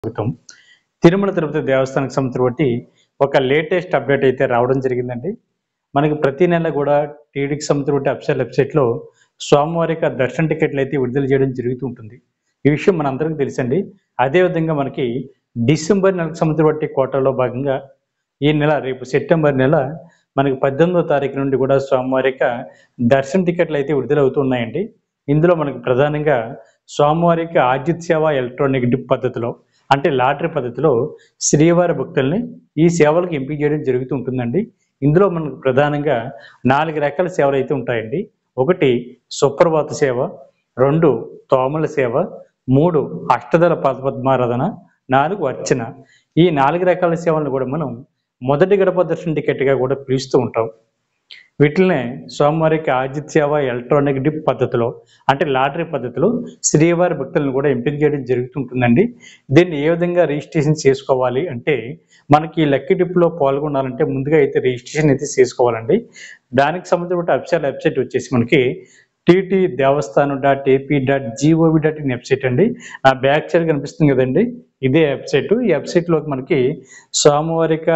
స్వాగతం. తిరుమల తిరుపతి దేవస్థానానికి సంబంధించి బట్టి ఒక లేటెస్ట్ అప్డేట్ అయితే రావడం జరిగిందండి. మనకి ప్రతి నెల కూడా టీటీడీకి సంబంధించి బట్టి అఫీషియల్ వెబ్‌సైట్‌లో స్వామివారి దర్శన టికెట్లు అయితే విడుదల చేయడం జరుగుతూ ఉంటుంది. ఈ విషయం మనందరికీ తెలుసండి. అదేవిధంగా మనకి డిసెంబర్ నెలకు సంబంధించి బట్టి కోటాలో భాగంగా ఈ నెల రేపు సెప్టెంబర్ నెల మనకి 18వ తారీఖు నుండి కూడా స్వామివారి దర్శన టికెట్లు అయితే విడుదలవుతున్నాయండి. ఇందులో మనకి ప్రధానంగా స్వామివారికి ఆర్జిత సేవ ఎలక్ట్రానిక్ డిప్ పద్ధతిలో అంటే లాటరీ పద్ధతిలో శ్రీవారి భక్తుల్ని ఈ సేవలకు ఎంపిక చేయడం జరుగుతూ ఉంటుందండి. ఇందులో మనకు ప్రధానంగా 4 రకాల సేవలు అయితే ఉంటాయండి. 1 సుప్రభాత సేవ, 2 తోమల సేవ, 3 అష్టదళ పద్మారాధన, 4 అర్చన. ఈ 4 రకాల సేవలను కూడా మనం మొదటి గడప దర్శన టికెట్‌గా కూడా పిలుస్తూ ఉంటాం. వీటిల్నే స్వామివారికి ఆర్జిత సేవ ఎలక్ట్రానిక్ డిప్ పద్ధతిలో అంటే లాటరీ పద్ధతిలో శ్రీవారి భక్తులను కూడా ఎంపిక చేయడం జరుగుతుంటుందండి. దీన్ని ఏ విధంగా రిజిస్ట్రేషన్ చేసుకోవాలి అంటే మనకి లక్కీ డిప్‌లో పాల్గొనాలంటే ముందుగా అయితే రిజిస్ట్రేషన్ అయితే చేసుకోవాలండి. దానికి సంబంధించిన అఫీషియల్ వెబ్‌సైట్ వచ్చేసి మనకి టీటీ దేవస్థానం .ap.gov.in వెబ్‌సైట్ అండి. నా బ్యాక్ సైడ్ కనిపిస్తుంది కదండీ! ఇదే వెబ్‌సైట్. ఈ వెబ్‌సైట్‌లోకి మనకి స్వామివారిక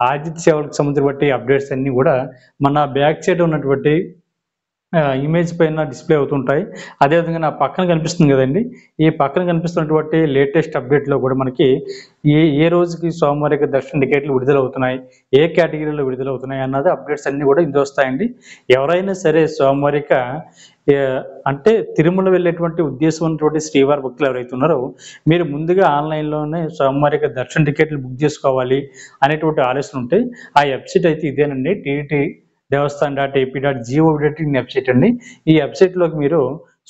ఆర్జిత సేవలకు సంబంధించిన బట్టి అప్డేట్స్ అన్నీ కూడా మన బ్యాక్ సైడ్ ఉన్నటువంటి ఇమేజ్ పైన డిస్‌ప్లే అవుతుంటాయి. అదేవిధంగా నా పక్కన కనిపిస్తుంది కదండీ! ఈ పక్కన కనిపిస్తున్నటువంటి లేటెస్ట్ అప్డేట్‌లో కూడా మనకి ఏ రోజుకి స్వామివారి దర్శన టికెట్లు విడుదలవుతున్నాయి, ఏ కేటగిరీలో విడుదలవుతున్నాయి అన్నది అప్డేట్స్ అన్నీ కూడా ఇందులో వస్తాయండి. ఎవరైనా సరే స్వామివారిక అంటే తిరుమల వెళ్ళేటువంటి ఉద్దేశం ఉన్నటువంటి శ్రీవారి భక్తులు ఎవరైతే ఉన్నారో మీరు ముందుగా ఆన్‌లైన్‌లోనే స్వామివారి దర్శన టికెట్లు బుక్ చేసుకోవాలి అనేటువంటి ఆలోచన ఉంటే ఆ వెబ్‌సైట్ అయితే ఇదేనండి. టీటీ దేవస్థానం .ap.gov.in వెబ్‌సైట్ అండి. ఈ వెబ్‌సైట్‌లోకి మీరు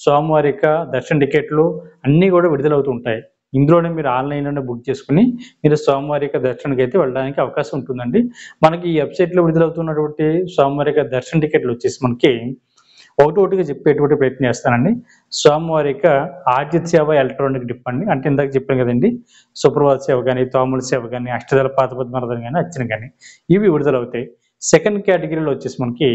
స్వామివారి దర్శన టికెట్లు అన్నీ కూడా విడుదలవుతూ ఉంటాయి. ఇందులోనే మీరు ఆన్‌లైన్‌లోనే బుక్ చేసుకొని మీరు స్వామివారి దర్శనానికైతే వెళ్ళడానికి అవకాశం ఉంటుందండి. మనకి ఈ వెబ్‌సైట్‌లో విడుదలవుతున్నటువంటి స్వామివారి దర్శన టికెట్లు వచ్చేసి మనకి ఒకటొకటిగా చెప్పేటువంటి ప్రయత్నం చేస్తానండి. స్వామివారి ఆర్జిత సేవ ఎలక్ట్రానిక్ డిప్ అండి. అంటే ఇందాక చెప్పాను కదండీ! సుప్రభాత సేవ గాని, తోమల సేవ గాని, అష్టదళ పాదపద్మారాధన గాని, అర్చన గాని ఇవి విడుదలవుతాయి. సెకండ్ కేటగిరీలో వచ్చేసి మనకి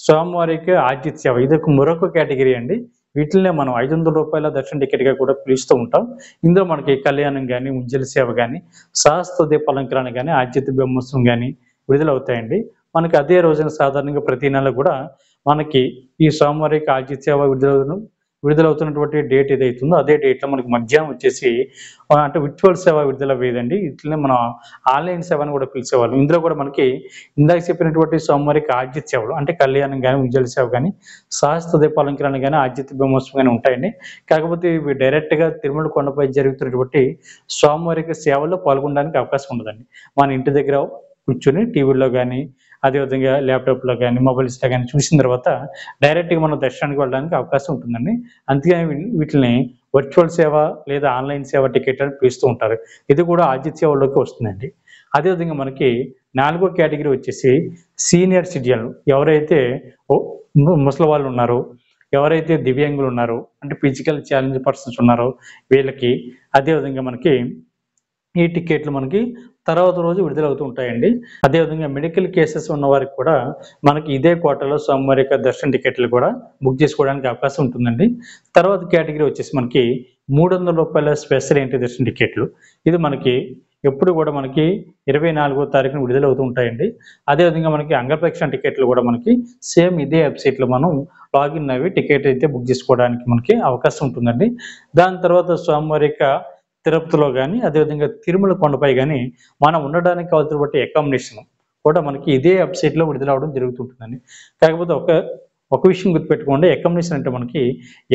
స్వామివారికి ఆర్జిత సేవ ఇదొక మరొక కేటగిరీ అండి. వీటిల్నే మనం రూ. 500 దర్శన టికెట్‌గా కూడా పిలుస్తూ ఉంటాం. ఇందులో మనకి కళ్యాణం గాని, ఉజ్జల సేవ గాని, సహస్ర దీపాలంకరణ గాని, ఆర్జిత బ్రహ్మోత్సవం గాని విడుదలవుతాయండి. మనకి అదే రోజున సాధారణంగా ప్రతి నెల కూడా మనకి ఈ స్వామివారికి ఆర్జిత సేవ విడుదలవుతున్నటువంటి డేట్ ఏదైతే ఉందో అదే డేట్‌లో మనకి మధ్యాహ్నం వచ్చేసి అంటే విర్చువల్ సేవ విడుదలయ్యేదండి. ఇట్లనే మనం ఆన్‌లైన్ సేవ అని కూడా పిలిచేవాళ్ళం. ఇందులో కూడా మనకి ఇందాక చెప్పినటువంటి స్వామివారికి ఆర్జిత సేవలు అంటే కళ్యాణం గాని, ఉజ్జల సేవ గాని, సహస్ర దీపాలంకరణ గాని, ఆర్జిత బ్రహ్మోత్సవం గాని ఉంటాయండి. కాకపోతే ఇవి డైరెక్ట్‌గా తిరుమల కొండపై జరుగుతున్నటువంటి స్వామివారికి సేవల్లో పాల్గొనడానికి అవకాశం ఉండదండి. మన ఇంటి దగ్గర కూర్చొని టీవీలో గాని, అదేవిధంగా ల్యాప్‌టాప్‌లో గాని, మొబైల్స్‌లో గాని చూసిన తర్వాత డైరెక్ట్‌గా మనం దర్శనానికి వెళ్ళడానికి అవకాశం ఉంటుందండి. అందుకని వీటిల్ని వర్చువల్ సేవ లేదా ఆన్‌లైన్ సేవ టికెట్ అని పిలుస్తూ ఉంటారు. ఇది కూడా ఆర్జిత సేవలోకి వస్తుందండి. అదేవిధంగా మనకి 4 కేటగిరీ వచ్చేసి సీనియర్ సిటిజన్లు ఎవరైతే ఓ ముసలివాళ్ళు ఉన్నారో, ఎవరైతే దివ్యాంగులు ఉన్నారో, అంటే ఫిజికల్ ఛాలెంజ్ పర్సన్స్ ఉన్నారో వీళ్ళకి అదేవిధంగా మనకి ఈ టికెట్లు మనకి తర్వాత రోజు విడుదలవుతూ ఉంటాయండి. అదేవిధంగా మెడికల్ కేసెస్ ఉన్న వారికి కూడా మనకి ఇదే కోటాలో స్వామివారి దర్శన టికెట్లు కూడా బుక్ చేసుకోవడానికి అవకాశం ఉంటుందండి. తర్వాత కేటగిరీ వచ్చేసి మనకి రూ. 300 స్పెషల్ ఎంట్రీ దర్శన టికెట్లు. ఇది మనకి ఎప్పుడు కూడా మనకి 24వ తారీఖున విడుదలవుతూ ఉంటాయండి. అదేవిధంగా మనకి అంగప్రదక్షిణ టికెట్లు కూడా మనకి సేమ్ ఇదే వెబ్‌సైట్‌లో మనం లాగిన్ అయ్యి టికెట్ అయితే బుక్ చేసుకోవడానికి మనకి అవకాశం ఉంటుందండి. దాని తర్వాత స్వామివారి తిరుపతిలో గాని, అదేవిధంగా తిరుమల కొండపై గాని మనం ఉండడానికి కావాల్సినటువంటి అకామిడేషన్ కూడా మనకి ఇదే వెబ్‌సైట్‌లో విడుదలవ్వడం జరుగుతుంటుందండి. కాకపోతే ఒక విషయం గుర్తుపెట్టుకోండి. అకామిడేషన్ అంటే మనకి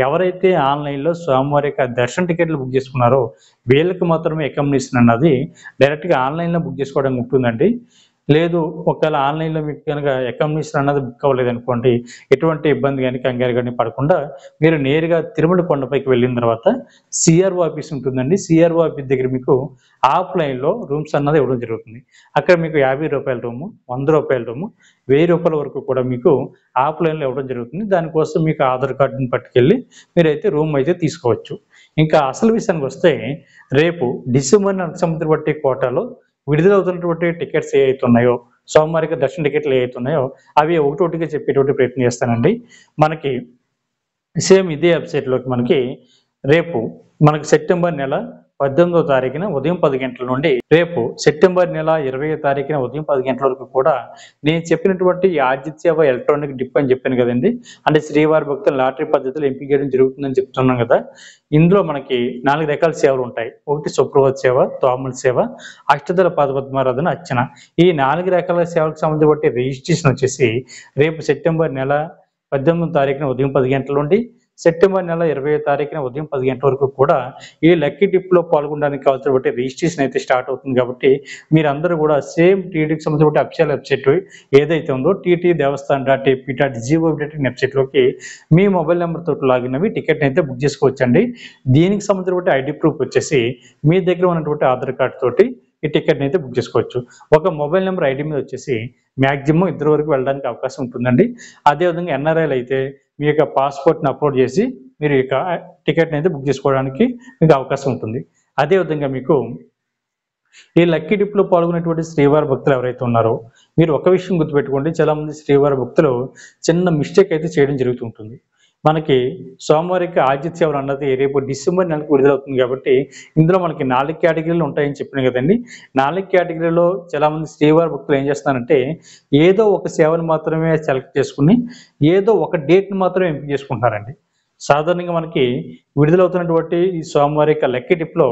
ఎవరైతే ఆన్‌లైన్‌లో స్వామివారి దర్శన టికెట్లు బుక్ చేసుకున్నారో వీళ్ళకి మాత్రమే అకామిడేషన్ అన్నది డైరెక్ట్‌గా ఆన్‌లైన్‌లో బుక్ చేసుకోవడానికి ఉంటుందండి. లేదు ఒకవేళ ఆన్‌లైన్‌లో మీకు గనక అకామిడేషన్ అన్నది బుక్ అవ్వలేదనుకోండి, ఎటువంటి ఇబ్బంది గాని, కంగారు గాని పడకుండా మీరు నేరుగా తిరుమల కొండపైకి వెళ్ళిన తర్వాత సీఆర్ఓ ఆఫీస్ ఉంటుందండి. సీఆర్ఓ ఆఫీస్ దగ్గర మీకు ఆఫ్‌లైన్‌లో రూమ్స్ అన్నది ఇవ్వడం జరుగుతుంది. అక్కడ మీకు రూ. 50 రూము, రూ. 100 రూము, రూ. 1000 వరకు కూడా మీకు ఆఫ్‌లైన్‌లో ఇవ్వడం జరుగుతుంది. దానికోసం మీకు ఆధార్ కార్డ్‌ని పట్టుకెళ్ళి మీరైతే రూమ్ అయితే తీసుకోవచ్చు. ఇంకా అసలు విషయానికొస్తే రేపు డిసెంబర్ నెలకు సంబంధించిన బట్టి కోటాలో విడుదలవుతున్నటువంటి టికెట్స్ ఏవైతే ఉన్నాయో, స్వామివారికి దర్శన టికెట్లు ఏవైతే ఉన్నాయో అవి ఒకటొకటిగా చెప్పేటువంటి ప్రయత్నం చేస్తానండి. మనకి సేమ్ ఇదే వెబ్‌సైట్‌లోకి మనకి రేపు మనకి సెప్టెంబర్ నెల 18వ తారీఖున ఉదయం 10 గంటల నుండి రేపు సెప్టెంబర్ నెల 20వ తారీఖున ఉదయం 10 గంటల వరకు కూడా నేను చెప్పినటువంటి ఈ ఆర్జిత సేవ ఎలక్ట్రానిక్ డిప్ అని చెప్పాను కదండి. అంటే శ్రీవారి భక్తులు లాటరీ పద్ధతిలో ఎంపిక చేయడం జరుగుతుందని చెప్తున్నాం కదా. ఇందులో మనకి 4 రకాల సేవలు ఉంటాయి. ఒకటి సుప్రభాత సేవ, తోమల సేవ, అష్టదళ పాదపద్మారాధన, అర్చన. ఈ 4 రకాల సేవలకు సంబంధించి రిజిస్ట్రేషన్ వచ్చేసి రేపు సెప్టెంబర్ నెల 18వ తారీఖున ఉదయం 10 గంటల నుండి సెప్టెంబర్ నెల 20వ తారీఖున ఉదయం 10 గంటల వరకు కూడా ఈ లక్కీ డిప్లో పాల్గొనడానికి కావాల్సిన రిజిస్ట్రేషన్ అయితే స్టార్ట్ అవుతుంది. కాబట్టి మీరందరూ కూడా సేమ్ టీటీకి సంబంధించిన అఫీషియల్ వెబ్సైట్ ఏదైతే ఉందో tt.devaస్థాన్.ap.gov.in వెబ్సైట్లోకి మీ మొబైల్ నెంబర్ తోటి లాగిన్ అవి టికెట్ అయితే బుక్ చేసుకోవచ్చండి. దీనికి సంబంధించిన ఐడి ప్రూఫ్ వచ్చేసి మీ దగ్గర ఉన్నటువంటి ఆధార్ కార్డు తోటి ఈ టికెట్ అయితే బుక్ చేసుకోవచ్చు. ఒక మొబైల్ నెంబర్ ఐడి మీద వచ్చేసి మ్యాక్సిమం 2 వరకు వెళ్ళడానికి అవకాశం ఉంటుందండి. అదేవిధంగా ఎన్ఆర్ఐలు అయితే మీ యొక్క పాస్పోర్ట్ని అప్లోడ్ చేసి మీరు ఇక టికెట్ని అయితే బుక్ చేసుకోవడానికి మీకు అవకాశం ఉంటుంది. అదేవిధంగా మీకు ఈ లక్కీ డిప్లో పాల్గొనేటువంటి శ్రీవారి భక్తులు ఎవరైతే ఉన్నారో మీరు ఒక విషయం గుర్తుపెట్టుకోండి. చాలామంది శ్రీవారి భక్తులు చిన్న మిస్టేక్ అయితే చేయడం జరుగుతుంటుంది. మనకి సోమవారికి ఆర్జిత సేవలు అన్నది రేపు డిసెంబర్ నెలకు విడుదలవుతుంది. కాబట్టి ఇందులో మనకి 4 కేటగిరీలు ఉంటాయని చెప్పిన కదండి. 4 కేటగిరీలో చాలామంది శ్రీవారి భక్తులు ఏం చేస్తున్నారంటే ఏదో ఒక సేవను మాత్రమే సెలెక్ట్ చేసుకుని ఏదో ఒక డేట్ని మాత్రమే ఎంపిక చేసుకుంటున్నారండి. సాధారణంగా మనకి విడుదలవుతున్నటువంటి ఈ సోమవారి లక్కీ డిప్లో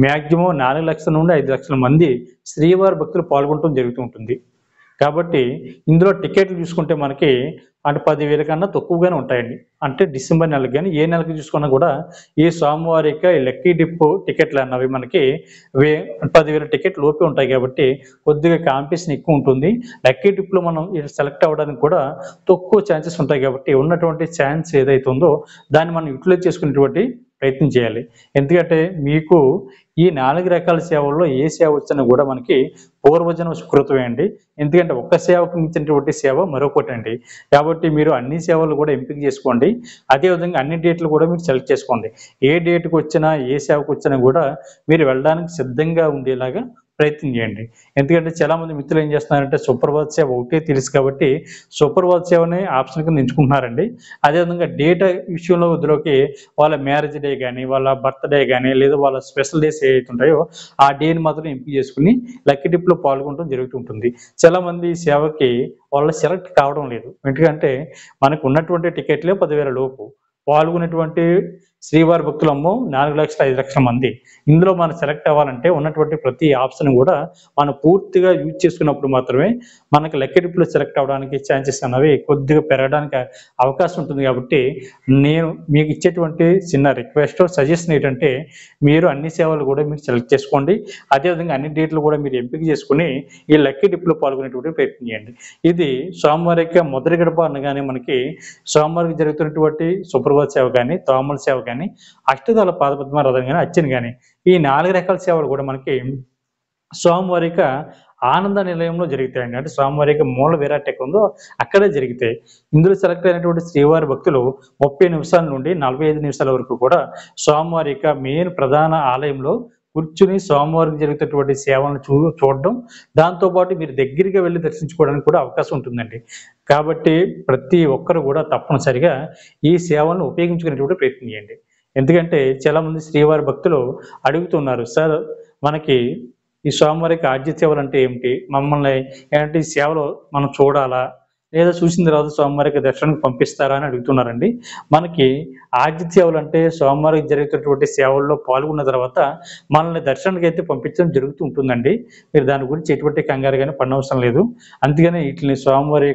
మ్యాక్సిమం 4 లక్షల నుండి 5 లక్షల మంది శ్రీవారి భక్తులు పాల్గొనడం జరుగుతూ ఉంటుంది. కాబట్టి ఇందులో టికెట్లు చూసుకుంటే మనకి అంటే 10,000 కన్నా తక్కువగానే ఉంటాయండి. అంటే డిసెంబర్ నెలకు కానీ ఏ నెలకు చూసుకున్నా కూడా ఈ సోమవారి లక్కీ డిప్ టికెట్లు అన్నవి మనకి 10,000 టికెట్లు లోపే ఉంటాయి. కాబట్టి కొద్దిగా కాంపిటీషన్ ఎక్కువ ఉంటుంది. లక్కీ డిప్లో మనం సెలెక్ట్ అవ్వడానికి కూడా తక్కువ ఛాన్సెస్ ఉంటాయి. కాబట్టి ఉన్నటువంటి ఛాన్స్ ఏదైతే ఉందో దాన్ని మనం యూటిలైజ్ చేసుకునేటువంటి ప్రయత్నం చేయాలి. ఎందుకంటే మీకు ఈ 4 రకాల సేవల్లో ఏ సేవ వచ్చినా కూడా మనకి పూర్వజన్మ సుకృతమే అండి. ఎందుకంటే ఒక్క సేవకు మించినటువంటి సేవ మరొకటి అండి. కాబట్టి మీరు అన్ని సేవలు కూడా ఎంపిక చేసుకోండి. అదేవిధంగా అన్ని డేట్లు కూడా మీరు సెలెక్ట్ చేసుకోండి. ఏ డేట్కి వచ్చినా ఏ సేవకు వచ్చినా కూడా మీరు వెళ్ళడానికి సిద్ధంగా ఉండేలాగా ప్రయత్నం చేయండి. ఎందుకంటే చాలామంది మిత్రులు ఏం చేస్తున్నారంటే సుప్రభాత సేవ ఒకటే తెలుసు కాబట్టి సుప్రభాత సేవని ఆప్షన్ కింద ఎంచుకుంటున్నారండి. అదేవిధంగా డేట్ విషయంలో ఇందులోకి వాళ్ళ మ్యారేజ్ డే కానీ వాళ్ళ బర్త్డే కానీ లేదా వాళ్ళ స్పెషల్ డేస్ ఏవైతే ఉంటాయో ఆ డేని మాత్రం ఎంపిక చేసుకుని లక్కీ డిప్లో పాల్గొనడం జరుగుతుంటుంది. చాలామంది ఈ సేవకి వాళ్ళు సెలెక్ట్ కావడం లేదు. ఎందుకంటే మనకు ఉన్నటువంటి టికెట్లే 10,000 లోపు పాల్గొనేటువంటి శ్రీవారి భక్తులమ్మో 4 లక్షల 5 లక్షల మంది. ఇందులో మనం సెలెక్ట్ అవ్వాలంటే ఉన్నటువంటి ప్రతి ఆప్షన్ కూడా మనం పూర్తిగా యూజ్ చేసుకున్నప్పుడు మాత్రమే మనకి లక్కీ డిప్లో సెలెక్ట్ అవ్వడానికి ఛాన్సెస్ అనేవి కొద్దిగా పెరగడానికి అవకాశం ఉంటుంది. కాబట్టి నేను మీకు ఇచ్చేటువంటి చిన్న రిక్వెస్ట్ సజెషన్ ఏంటంటే మీరు అన్ని సేవలు కూడా మీరు సెలెక్ట్ చేసుకోండి. అదేవిధంగా అన్ని డేట్లు కూడా మీరు ఎంపిక చేసుకుని ఈ లక్కీ డిప్లో పాల్గొనేటువంటి ప్రయత్నం చేయండి. ఇది సోమవారి మొదటి గడప అనగానే మనకి సోమవారికి జరుగుతున్నటువంటి సుప్రభాత సేవ కానీ తోమల సేవ కానీ అష్టదళ పాదపద్మారాధన కానీ అర్చన కానీ ఈ 4 రకాల సేవలు కూడా మనకి సోమవారిక ఆనంద నిలయంలో జరుగుతాయండి. అంటే సోమవారిక మూల విరాట్ ఎక్కడ ఉందో అక్కడే జరుగుతాయి. ఇందులో సెలెక్ట్ అయినటువంటి శ్రీవారి భక్తులు 30 నిమిషాల నుండి 45 నిమిషాల వరకు కూడా సోమవారిక మెయిన్ ప్రధాన ఆలయంలో కూర్చుని సోమవారం జరుగుతున్నటువంటి సేవలను చూడడం, దాంతోపాటు మీరు దగ్గరగా వెళ్ళి దర్శించుకోవడానికి కూడా అవకాశం ఉంటుందండి. కాబట్టి ప్రతి ఒక్కరు కూడా తప్పనిసరిగా ఈ సేవలను ఉపయోగించుకునేటువంటి ప్రయత్నం చేయండి. ఎందుకంటే చాలామంది శ్రీవారి భక్తులు అడుగుతున్నారు, సార్ మనకి ఈ సోమవారికి ఆర్జిత సేవలు అంటే ఏమిటి, మమ్మల్ని ఏంటంటే ఈ సేవలు మనం చూడాలా లేదా చూసిన తర్వాత సోమవారికి దర్శనానికి పంపిస్తారా అని అడుగుతున్నారండి. మనకి ఆర్జిత సేవలు అంటే సోమవారికి జరుగుతున్నటువంటి సేవల్లో పాల్గొన్న తర్వాత మనల్ని దర్శనానికి అయితే పంపించడం జరుగుతూ ఉంటుందండి. మీరు దాని గురించి ఎటువంటి కంగారు కానీ పడనవసరం లేదు. అందుకనే వీటిని సోమవారి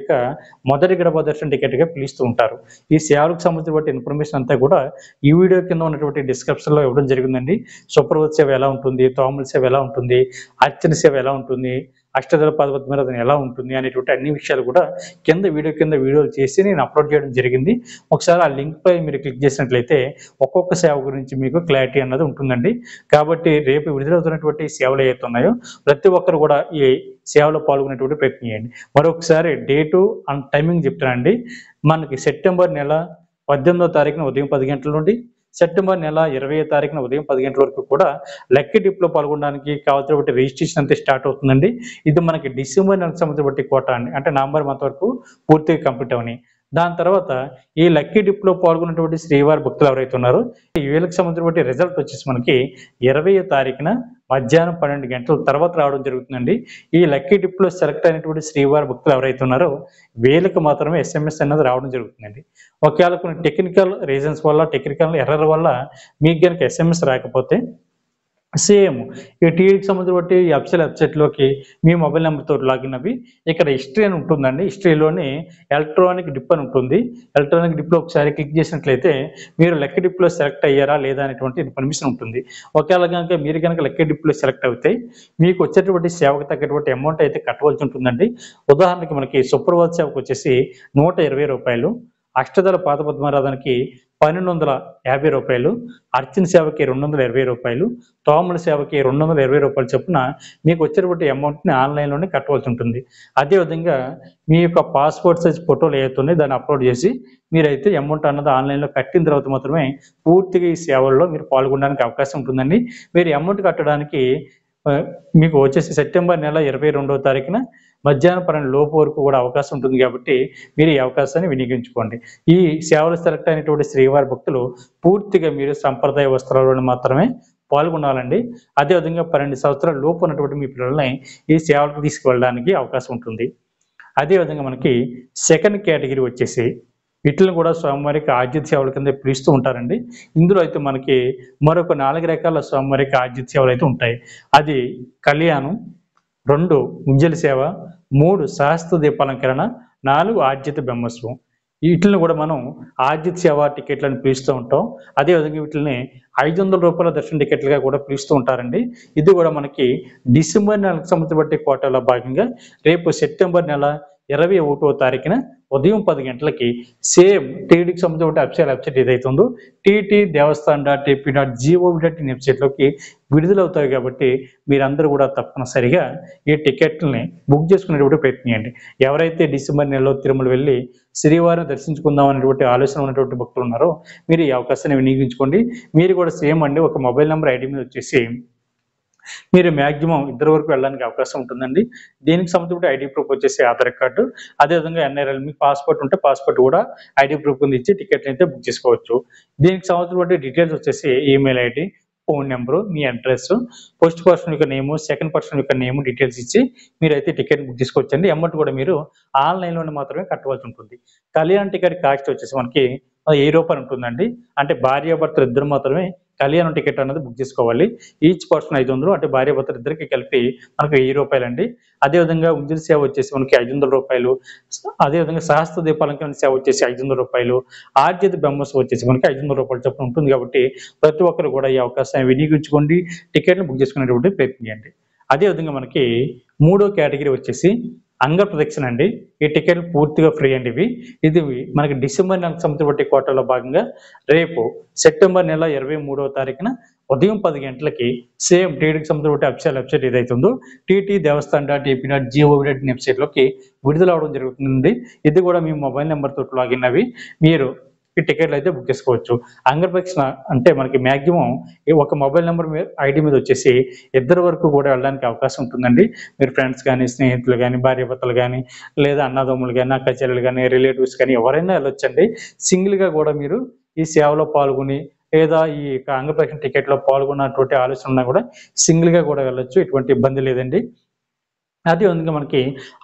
మొదటి గడప దర్శన టికెట్గా పిలుస్తూ ఉంటారు. ఈ సేవలకు సంబంధించిన ఇన్ఫర్మేషన్ అంతా కూడా ఈ వీడియో కింద ఉన్నటువంటి డిస్క్రిప్షన్లో ఇవ్వడం జరిగిందండి. సుప్రభాత సేవ ఎలా ఉంటుంది, తోమల సేవ ఎలా ఉంటుంది, అర్చన సేవ ఎలా ఉంటుంది, అష్టదళ పాదపద్మారాధన ఎలా ఉంటుంది అనేటువంటి అన్ని విషయాలు కూడా వీడియోలు చేసి నేను అప్లోడ్ చేయడం జరిగింది. ఒకసారి ఆ లింక్ పై మీరు క్లిక్ చేసినట్లయితే ఒక్కొక్క సేవ గురించి మీకు క్లారిటీ అన్నది ఉంటుందండి. కాబట్టి రేపు విడుదలవుతున్నటువంటి సేవలు ఏవైతే ఉన్నాయో ప్రతి ఒక్కరు కూడా ఈ సేవలో పాల్గొనేటువంటి ప్రయత్నం చేయండి. మరొకసారి డేటు అండ్ టైమింగ్ చెప్తానండి. మనకి సెప్టెంబర్ నెల 18వ తారీఖున ఉదయం 10 గంటల నుండి సెప్టెంబర్ నెల 20వ తారీఖున ఉదయం 10 గంటల వరకు కూడా లక్కీ డిప్లో పాల్గొనడానికి కావాల్సిన రిజిస్ట్రేషన్ అంతే స్టార్ట్ అవుతుందండి. ఇది మనకి డిసెంబర్ నెలకు సంబంధించిన కోటా అండి. అంటే నవంబర్ మంత్ వరకు పూర్తిగా కంప్లీట్ అవని. దాని తర్వాత ఈ లక్కీ డిప్‌లో పాల్గొన్నటువంటి శ్రీవారి భక్తులు ఎవరైతే ఉన్నారో, వీళ్ళకి సంబంధించినటువంటి రిజల్ట్ వచ్చేసి మనకి 20వ తారీఖున మధ్యాహ్నం 12 గంటల తర్వాత రావడం జరుగుతుందండి. ఈ లక్కీ డిప్‌లో సెలెక్ట్ అయినటువంటి శ్రీవారి భక్తులు ఎవరైతే ఉన్నారో, వీళ్ళకి మాత్రమే ఎస్ఎంఎస్ అనేది రావడం జరుగుతుందండి. ఒకవేళ కొన్ని టెక్నికల్ రీజన్స్ వల్ల, టెక్నికల్ ఎర్రర్ వల్ల మీకు గనుక ఎస్ఎంఎస్ రాకపోతే సేమ్ ఈ టీవీకి సంబంధించి ఈ అఫీషియల్ వెబ్‌సైట్‌లోకి మీ మొబైల్ నంబర్‌తో లాగిన్ అవ్వి, ఇక్కడ హిస్టరీ అని ఉంటుందండి. హిస్టరీలోని ఎలక్ట్రానిక్ డిప్ అని ఉంటుంది. ఎలక్ట్రానిక్ డిప్‌లో ఒకసారి క్లిక్ చేసినట్లయితే మీరు లక్కీ డిప్‌లో సెలెక్ట్ అయ్యారా లేదా అనేటువంటి ఇన్ఫర్మేషన్ ఉంటుంది. ఒకవేళ గనుక మీరు గనుక లక్కీ డిప్‌లో సెలెక్ట్ అవుతే మీకు వచ్చేటువంటి సేవకు తగ్గటువంటి అమౌంట్ అయితే కట్టవలసి ఉంటుందండి. ఉదాహరణకి మనకి సుప్రభాత్ సేవకు వచ్చేసి రూ. 120, అష్టదళ పాద పద్మారాధనకి రూ. 1,250, అర్చన సేవకి రూ. 220, తోమల సేవకి రూ. 220 చొప్పున మీకు వచ్చేటువంటి అమౌంట్‌ని ఆన్‌లైన్‌లోనే కట్టవలసి ఉంటుంది. అదేవిధంగా మీ యొక్క పాస్‌పోర్ట్ సైజ్ ఫోటోలు ఏవైతే ఉన్నాయో దాన్ని అప్‌లోడ్ చేసి మీరైతే అమౌంట్ అన్నది ఆన్‌లైన్‌లో కట్టిన తర్వాత మాత్రమే పూర్తిగా ఈ సేవల్లో మీరు పాల్గొనడానికి అవకాశం ఉంటుందండి. మీరు అమౌంట్ కట్టడానికి మీకు వచ్చేసి సెప్టెంబర్ నెల 22వ తారీఖున మధ్యాహ్నం 12 లోపు వరకు కూడా అవకాశం ఉంటుంది కాబట్టి మీరు ఈ అవకాశాన్ని వినియోగించుకోండి. ఈ సేవలు సెలెక్ట్ అయినటువంటి శ్రీవారి భక్తులు పూర్తిగా మీరు సంప్రదాయ వస్త్రాల్లోనే మాత్రమే పాల్గొనాలండి. అదేవిధంగా 12 సంవత్సరాల లోపు ఉన్నటువంటి మీ పిల్లల్ని ఈ సేవలకు తీసుకువెళ్ళడానికి అవకాశం ఉంటుంది. అదేవిధంగా మనకి సెకండ్ కేటగిరీ వచ్చేసి వీటిల్ని కూడా స్వామివారికి ఆతిథ్య సేవల కింద పిలుస్తూ ఉంటారండి. ఇందులో అయితే మనకి మరొక 4 రకాల స్వామివారికి ఆతిథ్య సేవలు అయితే ఉంటాయి. అది కళ్యాణం, 2 ఉజ్జల సేవ, 3 సహస్ర దీపాలంకరణ, 4 ఆర్జిత బ్రహ్మోత్సవం. వీటిల్ని కూడా మనం ఆర్జిత సేవ టికెట్లని పిలుస్తూ ఉంటాం. అదేవిధంగా వీటిల్ని రూ. 500 దర్శన టికెట్లుగా కూడా పిలుస్తూ ఉంటారండి. ఇది కూడా మనకి డిసెంబర్ నెలకు సంబంధించిన కోటాలో భాగంగా రేపు సెప్టెంబర్ నెల 21వ తారీఖున ఉదయం 10 గంటలకి సేమ్ టీటీడీకి సంబంధించిన అఫీషియల్ వెబ్‌సైట్ ఏదైతే ఉందో ttdevaస్థానం.ap.gov.in వెబ్‌సైట్‌లోకి విడుదలవుతాయి కాబట్టి మీరందరూ కూడా తప్పనిసరిగా ఈ టికెట్‌లని బుక్ చేసుకునేటువంటి ప్రయత్నం చేయండి. ఎవరైతే డిసెంబర్ నెలలో తిరుమల వెళ్లి శ్రీవారిని దర్శించుకుందాం అనేటువంటి ఆలోచన ఉన్నటువంటి భక్తులు ఉన్నారో మీరు ఈ అవకాశాన్ని వినియోగించుకోండి. మీరు కూడా సేమ్ అండి ఒక మొబైల్ నంబర్ ఐడీ మీద వచ్చేసి మీరు మాక్సిమం ఇద్దరు వరకు వెళ్ళడానికి అవకాశం ఉంటుందండి. దీనికి సంబంధించిన ఐడీ ప్రూఫ్ వచ్చేసి ఆధార్ కార్డు, అదేవిధంగా ఎన్ఆర్ఎల్ మీకు పాస్‌పోర్ట్ ఉంటే పాస్‌పోర్ట్ కూడా ఐడీ ప్రూఫ్ కింద ఇచ్చి టికెట్‌ని అయితే బుక్ చేసుకోవచ్చు. దీనికి సంబంధించిన డీటెయిల్స్ వచ్చేసి ఈమెయిల్ ఐడీ, ఫోన్ నంబరు, మీ అడ్రెస్, ఫస్ట్ పర్సన్ యొక్క నేము, సెకండ్ పర్సన్ యొక్క నేము డీటెయిల్స్ ఇచ్చి మీరైతే టికెట్ బుక్ చేసుకోవచ్చండి. అమౌంట్ కూడా మీరు ఆన్‌లైన్‌లోనే మాత్రమే కట్టవలసి ఉంటుంది. కళ్యాణ టికెట్ కాస్ట్ వచ్చేసి మనకి రూ. 1000 ఉంటుందండి. అంటే భార్యాభర్తలు ఇద్దరు మాత్రమే కళ్యాణం టికెట్ అనేది బుక్ చేసుకోవాలి. ఈచ్ పర్సన్ 500 అంటే భార్యాభర్తలు ఇద్దరికి కలిపి మనకు రూ. 1000 అండి. అదేవిధంగా ఉజ్జల సేవ వచ్చేసి మనకి రూ. 500, అదేవిధంగా సహస్ర దీపాలంకరణ సేవ వచ్చేసి రూ. 500, ఆర్జిత బ్రహ్మోత్సవం వచ్చేసి మనకి రూ. 500 చొప్పున ఉంటుంది కాబట్టి ప్రతి ఒక్కరు కూడా ఈ అవకాశాన్ని వినియోగించుకోండి. టికెట్‌లు బుక్ చేసుకునేటువంటి ప్రయత్నం చేయండి. అదేవిధంగా మనకి మూడో కేటగిరీ వచ్చేసి అంగ ప్రదక్షిణ అండి. ఈ టికెట్లు పూర్తిగా ఫ్రీ అండి ఇవి. ఇది మనకి డిసెంబర్ నెలకు సంబంధించిన కోటాలో భాగంగా రేపు సెప్టెంబర్ నెల 23వ తారీఖున ఉదయం 10 గంటలకి సేమ్ టీటీడీకి సంబంధించిన అఫీషియల్ వెబ్‌సైట్ ఏదైతే ఉందో ttdevaస్థానం.ap.gov.in వెబ్‌సైట్‌లోకి విడుదలవ్వడం జరుగుతుంది. ఇది కూడా మీ మొబైల్ నంబర్‌తో లాగిన్ అవ్వి మీరు ఈ టికెట్లు అయితే బుక్ చేసుకోవచ్చు. అంగప్రదక్షిణ అంటే మనకి మాక్సిమం ఒక మొబైల్ నంబర్ ఐడీ మీద వచ్చేసి ఇద్దరు వరకు కూడా వెళ్ళడానికి అవకాశం ఉంటుందండి. మీరు ఫ్రెండ్స్ కానీ, స్నేహితులు కానీ, భార్యాభర్తలు కానీ, లేదా అన్నదమ్ములు కానీ, అక్క చెల్లెలు కానీ, రిలేటివ్స్ కానీ ఎవరైనా వెళ్ళొచ్చండి. సింగిల్‌గా కూడా మీరు ఈ సేవలో పాల్గొని లేదా ఈ అంగప్రదక్షిణ టికెట్‌లో పాల్గొన్నటువంటి ఆలోచన ఉన్నా కూడా సింగిల్‌గా కూడా వెళ్ళొచ్చు. ఎటువంటి ఇబ్బంది లేదండి. అదేవిధంగా మనకి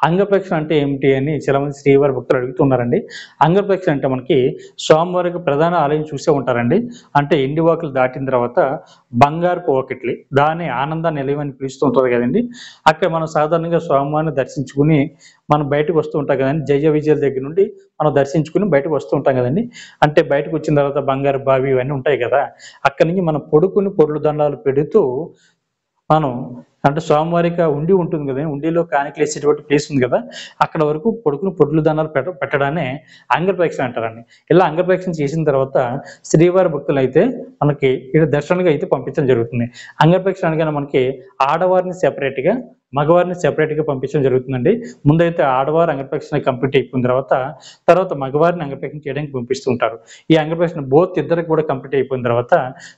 అంగప్రదక్షిణ అంటే ఏమిటి అని చాలామంది శ్రీవారి భక్తులు అడుగుతున్నారండి. అంగప్రదక్షిణ అంటే మనకి స్వామివారికి ప్రధాన ఆలయం చూసే ఉంటారండి. అంటే ఎండివాకులు దాటిన తర్వాత బంగారపు వాకిట్లి దాన్ని ఆనంద నిలయం అని పిలుస్తూ ఉంటారు కదండి. అక్కడ మనం సాధారణంగా స్వామివారిని దర్శించుకుని మనం బయటకు వస్తూ ఉంటాం కదండి. జయ విజయాల దగ్గర నుండి మనం దర్శించుకుని బయటకు వస్తూ ఉంటాం కదండి. అంటే బయటకు వచ్చిన తర్వాత బంగారు బావి ఇవన్నీ ఉంటాయి కదా. అక్కడి నుంచి మనం పొడుకుని పొర్లు దండాలు పెడుతూ మనం అంటే స్వామివారికి ఉండి ఉంటుంది కదండీ. ఉండిలో కాணிకలేసేటువంటి ప్లేస్ ఉంది కదా. అక్కడ వరకు పొడుకుని పొర్లు దండాలు పెట్టడాన్నే అంగప్రదక్షిణ అంటారండి. ఇలా అంగప్రదక్షిణ చేసిన తర్వాత శ్రీవారి భక్తులైతే మనకి ఇక్కడ దర్శనానికి అయితే పంపించడం జరుగుతుంది. అంగప్రదక్షిణ అనగానే మనకి ఆడవారిని సెపరేట్‌గా, మగవారిని సెపరేట్‌గా పంపించడం జరుగుతుందండి. ముందైతే ఆడవారు అంగప్రదక్షిణ కంప్లీట్ అయిపోయిన తర్వాత మగవారిని అంగప్రదక్షిణ చేయడానికి పంపిస్తూ ఉంటారు. ఈ అంగప్రదక్షిణ బోత్ ఇద్దరికి కూడా కంప్లీట్ అయిపోయిన తర్వాత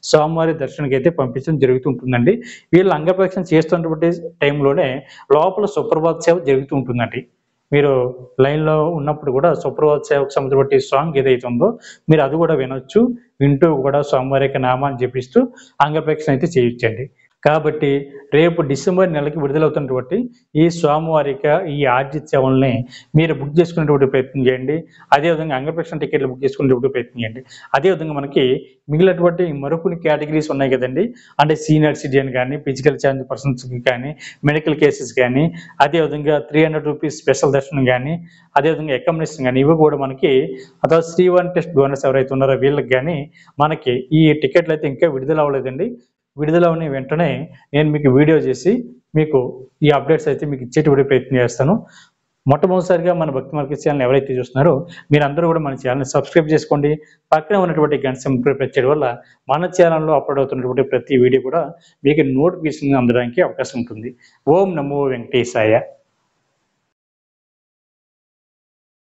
స్వామివారి దర్శనానికి అయితే పంపించడం జరుగుతూ ఉంటుందండి. వీళ్ళు అంగప్రదక్షిణ చేస్తున్నటువంటి టైంలోనే లోపల సుప్రభాత సేవ జరుగుతూ ఉంటుందండి. మీరు లైన్‌లో ఉన్నప్పుడు కూడా సుప్రభాత సేవకు సంబంధించినటువంటి సాంగ్ ఏదైతే ఉందో మీరు అది కూడా వినొచ్చు. వింటూ కూడా స్వామివారి యొక్క నామాన్ని జపిస్తూ అంగప్రదక్షిణ అయితే చేయొచ్చండి. కాబట్టి రేపు డిసెంబర్ నెలకి విడుదలవుతున్నటువంటి ఈ స్వామివారి యొక్క ఈ ఆర్జిత సేవల్ని మీరు బుక్ చేసుకునేటువంటి ప్రయత్నం చేయండి. అదేవిధంగా అంగప్రదక్షిణ టికెట్లు బుక్ చేసుకునేటువంటి ప్రయత్నం చేయండి. అదేవిధంగా మనకి మిగిలినటువంటి మరికొన్ని కేటగిరీస్ ఉన్నాయి కదండీ! అంటే సీనియర్ సిటిజన్ కానీ, ఫిజికల్ ఛాలెంజ్ పర్సన్స్‌కి కానీ, మెడికల్ కేసెస్ కానీ, అదేవిధంగా రూ. 300 స్పెషల్ దర్శనం గానీ, అదేవిధంగా అకామిడేషన్ గానీ, ఇవి కూడా మనకి శ్రీవారి టెస్ట్ డోనర్స్ ఎవరైతే ఉన్నారో వీళ్ళకి గానీ మనకి ఈ టికెట్లయితే ఇంకా విడుదల అవ్వలేదండి. విడుదలవ్వని వెంటనే నేను మీకు వీడియో చేసి మీకు ఈ అప్డేట్స్ అయితే మీకు ఇచ్చేటువంటి ప్రయత్నం చేస్తాను. మొట్టమొదటిసారిగా మన భక్తి మార్కెట్ ఛానల్ ఎవరైతే చూస్తున్నారో మీరందరూ కూడా మన ఛానల్‌ని సబ్స్క్రైబ్ చేసుకోండి. పక్కనే ఉన్నటువంటి గంట సింబల్ ప్రెస్ చేయడం వల్ల మన ఛానల్‌లో అప్‌లోడ్ అవుతున్నటువంటి ప్రతి వీడియో కూడా మీకు నోటిఫికేషన్ అందడానికి అవకాశం ఉంటుంది. ఓం నమో వెంకటేశాయ.